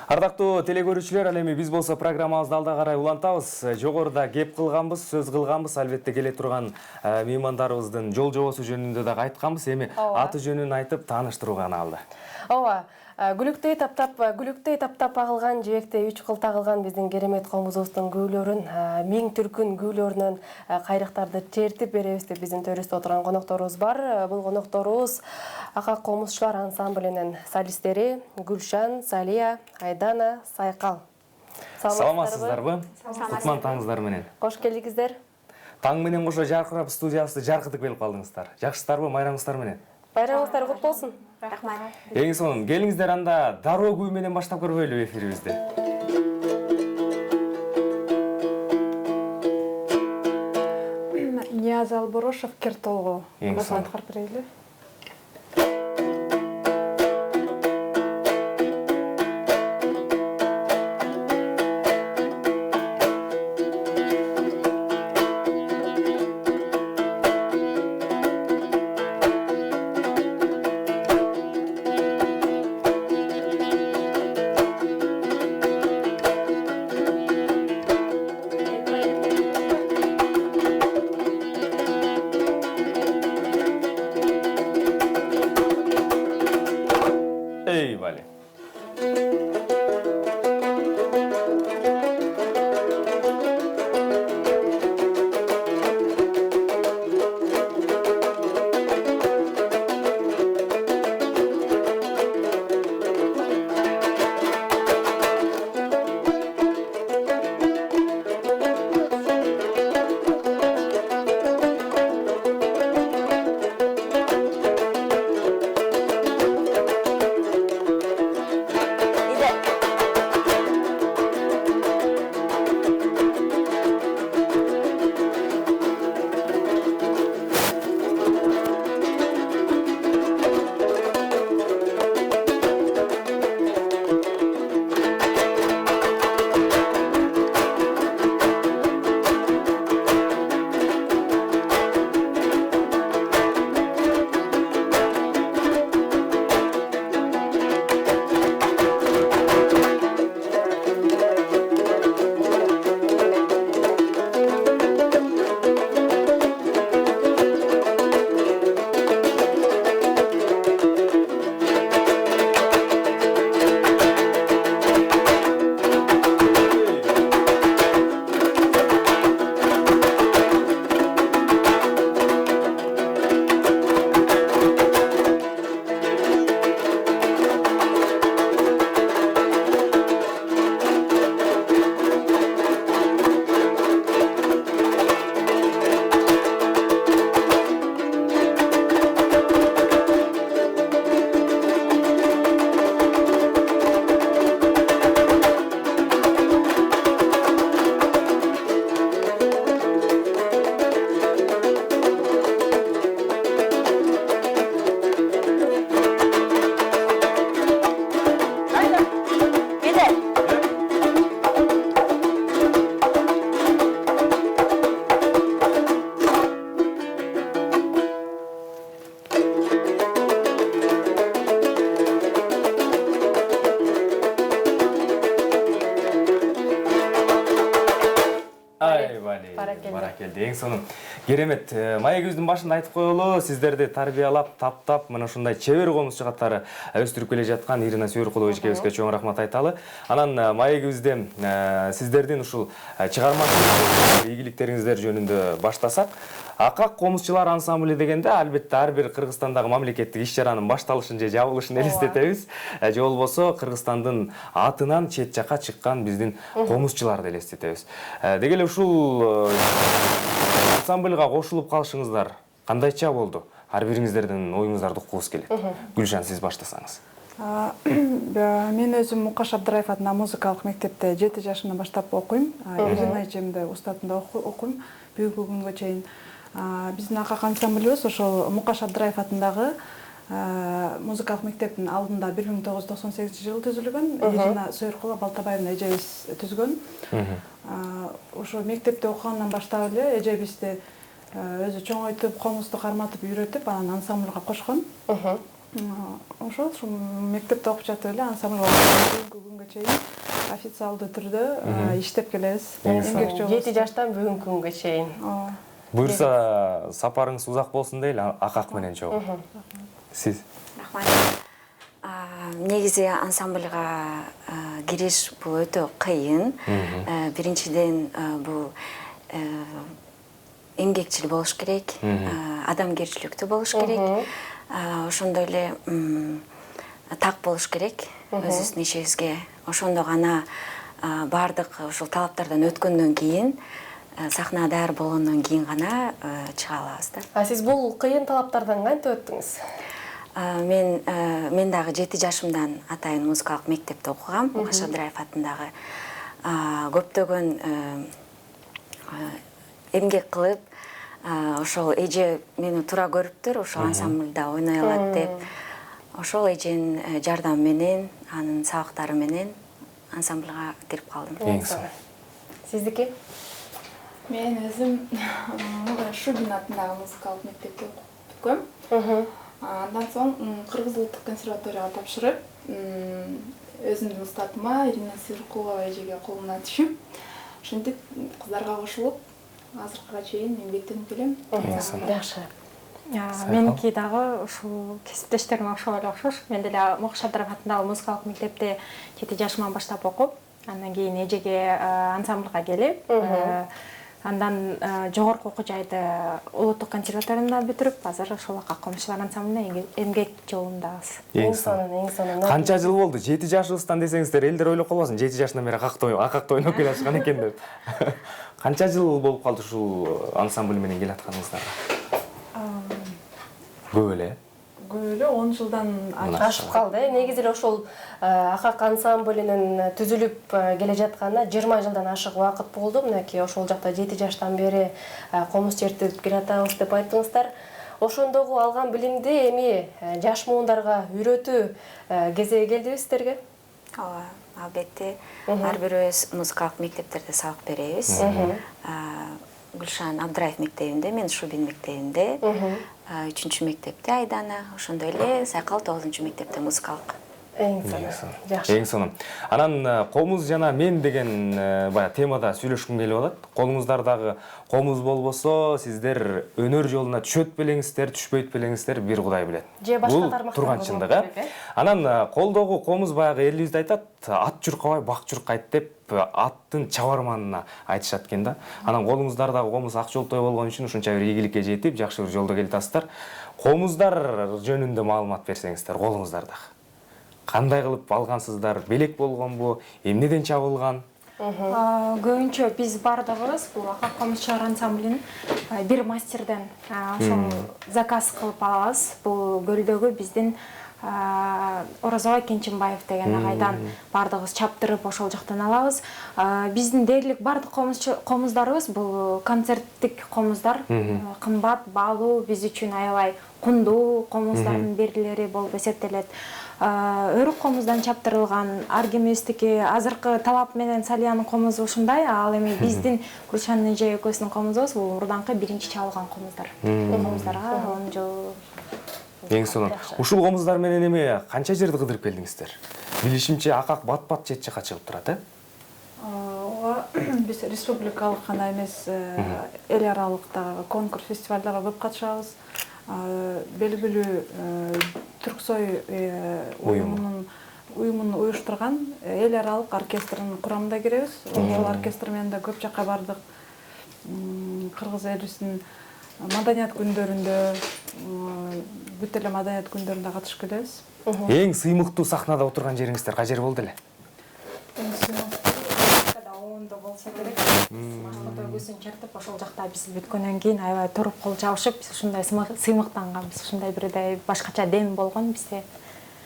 Ардактуу телекөрүүчүлөр, ал эми биз болсо программабызды алда карай улантабыз. Жогоруда кеп кылганбыз, сөз кылганбыз, албетте келе турган меймандарыбыздын жол жобосу жөнүндө да айтканбыз. Эми аты жөнүн айтып тааныштырууга алды. Ооба. Гүлүктөй таптап агылган, жибекте 3 кыл тагылган биздин керемет коомубуздун күйлөрүн, миң түркүн күйлөрүнөн кайрыктарды чертип беребиз деп биздин төрүбүздө отурган конокторубуз бар. Бул конокторубуз Акак коомузчулар ансамблинин солисттери Гүлшан, Салия, Айдана, Сайкал. Саламатсыздарбы? Кутман таңыңыздар менен. Кош келдиңиздер. Таң менен кошо жаркырап студиябызды жаркытып келип калдыңыздар. Жакшысыздарбы? Майрамыңыздар менен. Байрамыңыздар кут болсун. Рахмат. Эң сонун, келиңиздер анда дароо күү менен баштап көрбөйлү эфирибизди. Нияз Алборошев Кертолго. Эң сонун. Аткарып берели. Эй, Вали. Баракелди. Эң сонун. Керемет. Маегибиздин башында айтып коелу, сиздерди тарбиялап, таптап, мына ушундай чебер коомузчу катары өстүрүп келе жаткан Ирина Сүйөркулова эжебизге чоң рахмат айталы. Анан маегибизде сиздердин ушул чыгармачылык ийгиликтериңиздер жөнүндө баштасак, Акак коомузчулар ансамблі дегенде албетте ар бир Кыргызстандагы мамлекеттик иш-чаранын башталышын же жабылышын элестетебиз. Же болбосо Кыргызстандын атынан чет жакка чыккан биздин коомузчуларды элестетебиз. Деги эле ушул ансамбльга кошулуп калышыңыздар кандайча болду? Ар бириңиздердин оюңуздарды уккубуз келет. Гүлшан, сиз баштасаңыз. Мен өзүм Мукаш Абдыраев атындагы музыкалык мектепте 7 жашымдан баштап окуйм. Ирина эжемде устатында окуйм бүгүнкү күнгө чейин. Биздин Акак ансамблибиз ошол Мукаш Абдыраев атындагы музыкалык мектептин алдында 1998-жылы түзүлгөн. Ирина Сүйөркулова Балтабаевна эжебиз түзгөн. Ошо мектепте окугандан баштап эле эжебизди өзү чоңойтуп, комузду карматып, үйрөтүп, анан ансамблга кошкон. Ошол мектепте окуп жатып эле ансамбль бүгүнкү күнгө чейин официалдуу түрдө иштеп келебиз. Эмгекчи 7 жаштан бүгүнкү күнгө чейин. Буюрса сапарыңыз узак болсун дейли акак менен чогуу. Сиз? Рахмат. Негизи ансамбльга кириш бул өтө кыйын. Биринчиден бул эмгекчил болуш керек, адамгерчиликтүү болуш керек. Ошондой эле так болуш керек өзүбүздүн ишибизге. Ошондо гана баардык ушул талаптардан өткөндөн кийин, сахнага даяр болгондон кийин гана чыга алабыз да. Сиз бул кыйын талаптардан кантип өттүңүз? Мен дагы 7 жашымдан атайын музыкалык мектепте окугам, Мукаш Абдраев атындагы. Көптөгөн эмгек кылып, ошол эже мени туура көрүптүр, ошол ансамбльда ойной алат деп. Ошол эженин жардамы менен, анын сабактары менен ансамбльга кирип калдым. Сиздики? Мен өзүм Шубин атындагы музыкалык мектепте окуп бүткөм. Андан соң Кыргыз улуттук консерваторияга тапшырып, өзүмдүн устатыма Ирина Сыйыркулова эжеге колуна түшүп, ошентип кыздарга кошулуп, азыркыга чейин эмгектенип келем. Жакшы. Меники дагы ушул кесиптештериме окшоп эле окшош. Мен деле Мукаш Абдраев атындагы музыкалык мектепте 7 жашыман баштап окуп, андан кийин эжеге ансамбльга келип, андан жогорку окуу жайды улуттук консерваторияны бүтүрүп, азыр ошол Комузчулар ансамблинде эмгек жолундабыз. Эң сонун. Канча жыл болду? 7 жашыбыздан десеңиздер, элдер ойлоп калбасын. 7 жашынан бери акакта ойноп келе жаткан экен деп. Канча жыл болуп калды ушул ансамбль менен келатканыңыздарга? Көп эле. Көп эле 10 жылдан ашып калды. Негизи эле ошол акак ансамблинин түзүлүп келе жатканына 20 жылдан ашык убакыт болду. Мынакей ошол жакта 7 жаштан бери комуз чертип келе атабыз деп айттыңыздар. Ошондогу алган билимди эми жаш муундарга үйрөтүү кезеги келдиби сиздерге? Ооба, албетте. Ар бирөөбүз музыкалык мектептерде сабак беребиз. Гүлшан Абдраев мектебинде, мен Шубин мектебинде, 3-чү мектепте Айдана, ошондой эле Сайкал 9-чу мектепте музыкалык. Эң сонун. Анан комуз жана мен деген баягы темада сүйлөшкүм келип атат. Колуңуздардагы комуз болбосо, сиздер өнөр жолуна түшөт белеңиздер, түшпөйт белеңиздер, бир Кудай билет. Бул турган чындык, Анан колдогу комуз баягы элибизде айтат, ат чуркабай бак чуркайт деп аттын чабарманына айтышат экен да. Анан колуңуздардагы комуз ак жолтой болгон үчүн ушунча бир ийгиликке жетип, жакшы бир жолдо келатасыздар. Комуздар жөнүндө маалымат берсеңиздер, колуңуздардагы. Кандай кылып алгансыздар? Белек болгонбу? Эмнеден чабылган? Көбүнчө биз бардыгыбыз бул Комузчулар ансамблинин бир мастерден ошол заказ кылып алабыз. Бул көлдөгү биздин Оразбай Кенченбаев деген агайдан бардыгыбыз чаптырып ошол жактан алабыз. Биздин дээрлик бардык комуздарыбыз бул концерттик комуздар, кымбат, баалуу, биз үчүн аябай кундуу комуздардын берилери болуп эсептелет. Өрүк комуздан чаптырылган, аргемистики азыркы талап менен Салиянын комузу ушундай, ал эми биздин Гүлшан эже экөөбүздүн комузубуз бул мурданкы биринчи чабылган комуздар. Комуздарга 10 жыл. Эң сонун. Ушул комуздар менен эми канча жерди кыдырып келдиңиздер? Билишимче акак бат-бат чет жакка чыгып турат, Ооба, биз республикалык гана эмес, эл аралыктагы конкурс, фестивалдарга көп катышабыз. Белгилүү Түрксой уюмун уюштурган эл аралык оркестрдин курамына киребиз. Ошол оркестр менен да көп жакка бардык. Кыргыз элибиздин маданият күндөрүндө, бүт эле маданият күндөрүндө катышып келебиз. Эң сыймыктуу сахнада отурган жериңиздер кайер болду эле? Болсо керек. Фотогөсүн чертип ошол жакта биз бүткөндөн кийин аябай туруп кол жабышып, биз ушундай сыймыктанганбыз, ушундай бирдей башкача дем болгон бизде.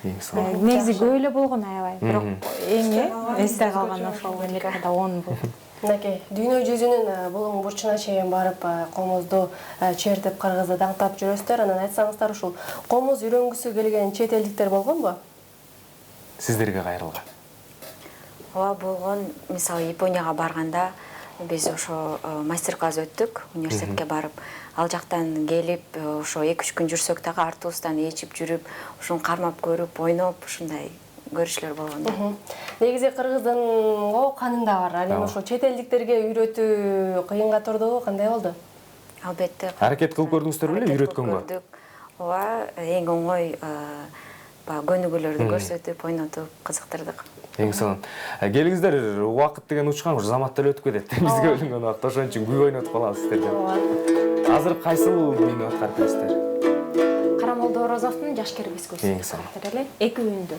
Негизи көп эле болгон аябай, бирок эң эсте калган ошол Америкада 10 болду. Мынакей дүйнө жүзүнүн булуң бурчуна чейин барып комузду чертип кыргызды даңктап жүрөсүздөр. Анан айтсаңыздар, ушул комуз үйрөнгүсү келген чет элдиктер болгонбу? Сиздерге кайрылган. Ооба, болгон. Мисалы Японияга барганда биз ошо мастер-класс өттүк, университетке барып, ал жактан келип ошо 2-3 күн жүрсөк дагы артыбыздан ээрчип жүрүп ошону кармап көрүп ойноп ушундай көрүшлөр болгон да. Негизи кыргыздын о канында бар. Ал эми ошо чет элдиктерге үйрөтүү кыйынга турдубу, кандай болду? Албетте. Аракет кылып көрдүңүздөр беле үйрөткөнгө? Ооба, эң оңой баягы көнүгүүлөрдү көрсөтүп, ойнотуп кызыктырдык. Эң сонун. Келиңиздер, убакыт деген учкан, ушу замат деле өтүп кетет. Бизге бөлүнгөн убакыт, ошон үчүн күй ойнотуп калабыз сиздерден. Азыр кайсыл күйүнү аткарып бересиздер? Карамолдо Орозовдун Жаш кербес көзү эле 2 үндү.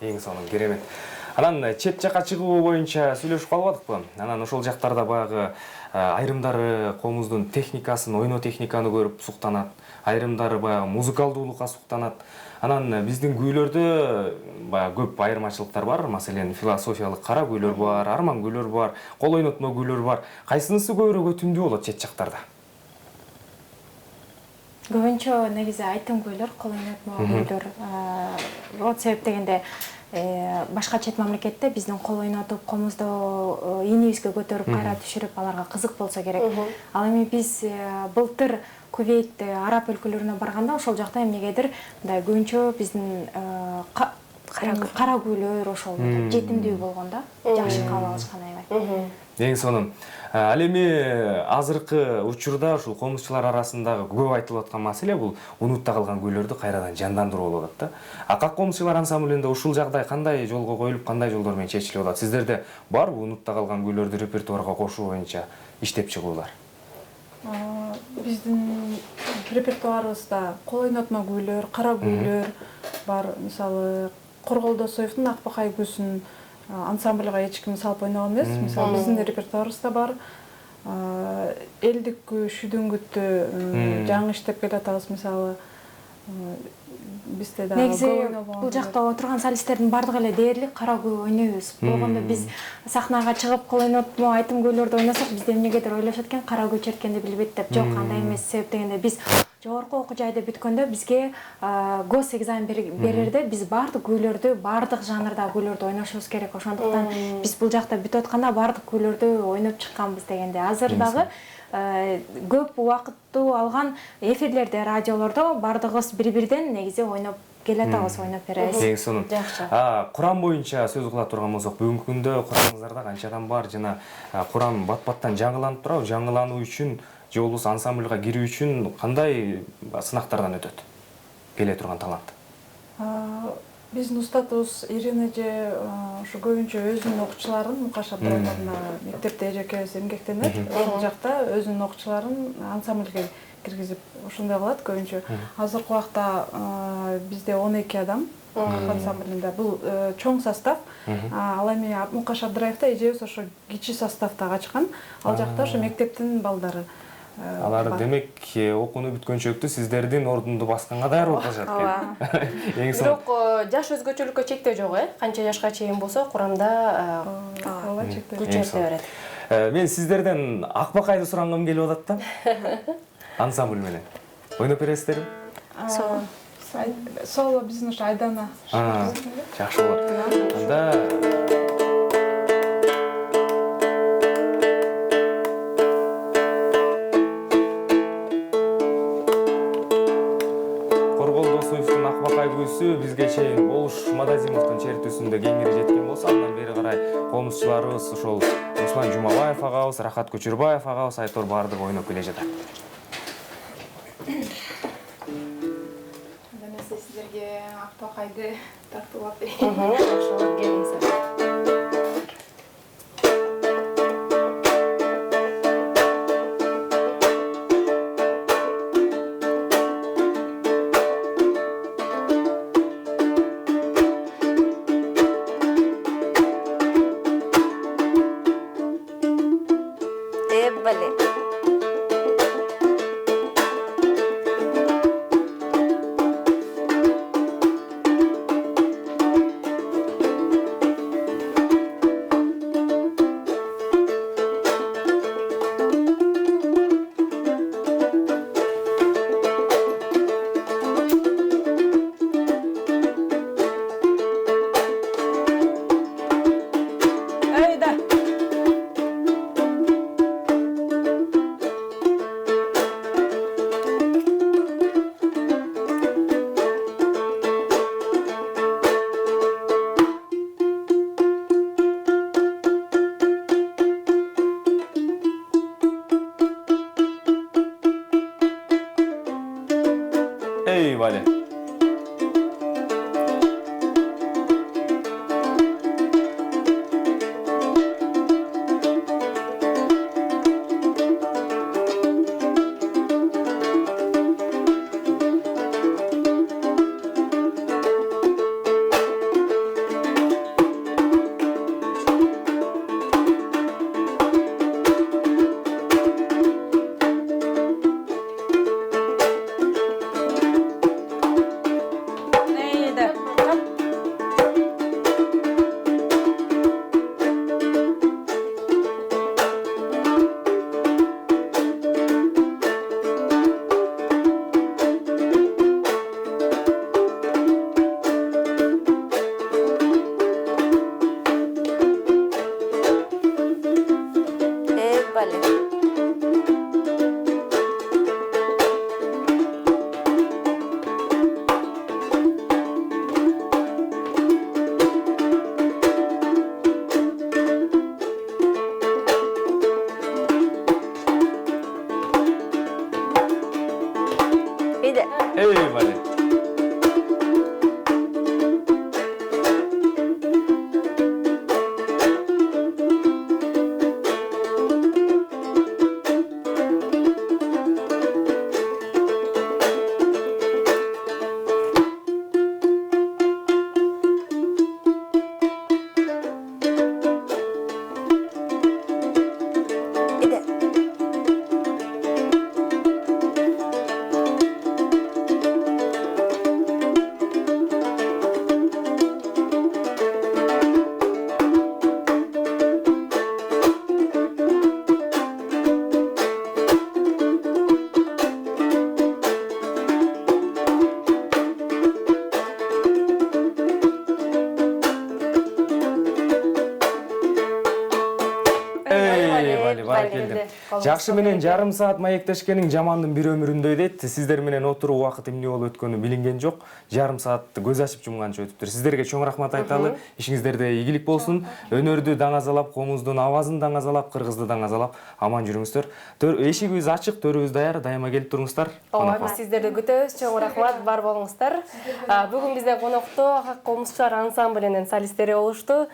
Эң сонун, керемет. Анан чет жака чыгуу боюнча сүйлөшүп калбадыкпы? Анан ошол жактарда баягы айрымдары комуздун техникасын, ойноо техниканы көрүп суктанат, айрымдары баягы музыкалдуулукка суктанат. Анан биздин күүлөрдө баягы көп айырмачылыктар бар. Маселен, философиялык кара күүлөр бар, арман күүлөр бар, кол ойнотмо күүлөр бар. Кайсынысы көбүрөөк өтүмдүү болот чет жактарда? Көбүнчө негизи айтым күүлөр, кол ойнотмо күүлөр. Вот себеп дегенде башка чет мамлекетте биздин кол ойнотуп, комузду ийнибизге көтөрүп, кайра түшүрүп аларга кызык болсо керек. Ал эми биз былтыр Кувейт, Араб өлкөлөрүнө барганда ошол жакта эмнегедир мындай көбүнчө биздин кара күүлөр ошол жетимдүү болгон да, жакшы кабыл алышкан аябай. Эң сонун. Ал эми азыркы учурда ушул комузчулар арасындагы көп айтылып аткан маселе бул унутта калган күүлөрдү кайрадан жандандыруу болуп атат да. Как комузчулар ансамблинде ушул жагдай кандай жолго коюлуп, кандай жолдор менен чечилип атат? Сиздерде барбы унутта калган күүлөрдү репертуарга кошуу боюнча иштеп чыгуулар? Биздин репертуарыбызда кол ойнотмо күүлөр, кара күүлөр бар. Мисалы, Коргол Досоевдун Акбакай күүсүн ансамбльга эч ким салып ойногон эмес. Мисалы, биздин репертуарыбызда бар. Элдик күү, шүдөңгүттү жаңы иштеп келатабыз. Мисалы, бизде да негизи бул жакта отурган солисттердин бардыгы эле дээрлик кара күү ойнойбуз. Болгондо биз сахнага чыгып кол ойнотмо, айтым күүлөрдү ойносок, бизде эмнегедир ойлошот экен, кара күү черткенди билбейт деп. Жок, андай эмес. Себеп дегенде биз жогорку окуу жайды бүткөндө бизге гос экзамен берерде биз бардык күүлөрдү, бардык жанрдагы күүлөрдү ойношубуз керек. Ошондуктан биз бул жакта бүтүп атканда бардык күүлөрдү ойноп чыкканбыз дегенде. Азыр дагы көп убакытты алган эфирлерде, радиолордо бардыгыбыз бири-бирден негизи ойноп келе атабыз ойноп беребиз. Эң сонун. Жакшы. Куран боюнча сөз кыла турган болсок, бүгүнкү күндө Кураныңыздарда канча адам бар жана Куран бат-баттан жаңыланып турабы? Жаңылануу үчүн же болбосо ансамбльга кирүү үчүн кандай сынактардан өтөт? Келе турган талант. Биздин устатыбыз Ирина же ушу көбүнчө өзүнүн окуучуларын Мукаш Абдрайымовна мектепте эжекебиз эмгектенет. Ошол жакта өзүнүн окуучуларын ансамбльге киргизип ошондой кылат көбүнчө. Азыркы убакта бизде 12 адам ансамблинде. Бул чоң состав. Ал эми Мукаш Абдрайевда эжебиз ошо кичи составда ачкан. Ал жакта ошо мектептин балдары. Алар демек окууну бүткөнчөктү сиздердин ордунду басканга даяр болуп калышат экен. Эң сонун. Бирок жаш өзгөчөлүккө чектөө жок, Канча жашка чейин болсо Куранда Ооба, чектөө. күч жете берет. Мен сиздерден Акбакайды сурангым келип атат да. Ансамбль менен. Ойноп бересиздерби? Соло биздин ушу Айдана. Жакшы болот. Анда Акбакай күйүсү бизге чейин Болуш Мадазимовдун чертүүсүндө кеңири жеткен болсо, андан бери карай комузчуларыбыз ошол Руслан Жумабаев агабыз, Рахат Көчүрбаев агабыз айтор баардыгы ойноп келе жатат. Эмесе сиздерге Акбакайды тартуулап берейин. Жакшы болот, келиңиз. Ey Vale. Ey Vale. Жакшы менен жарым саат маектешкенин жамандын бир өмүрүндөй дейт. Сиздер менен отуруу убакыт эмне болуп өткөнү билинген жок. Жарым саатты көз ачып жумганча өтүптүр. Сиздерге чоң рахмат айталы. Ишиңиздерде ийгилик болсун. Өнөрдү даңазалап, комуздун авазын даңазалап, кыргызды даңазалап аман жүрүңүздөр. Эшигибиз ачык, төрүбүз даяр, дайыма келип туруңуздар. Ооба, биз сиздерди күтөбүз. Чоң рахмат, бар болуңуздар. Бүгүн бизде конокто комузчулар ансамблинин солисттери болушту.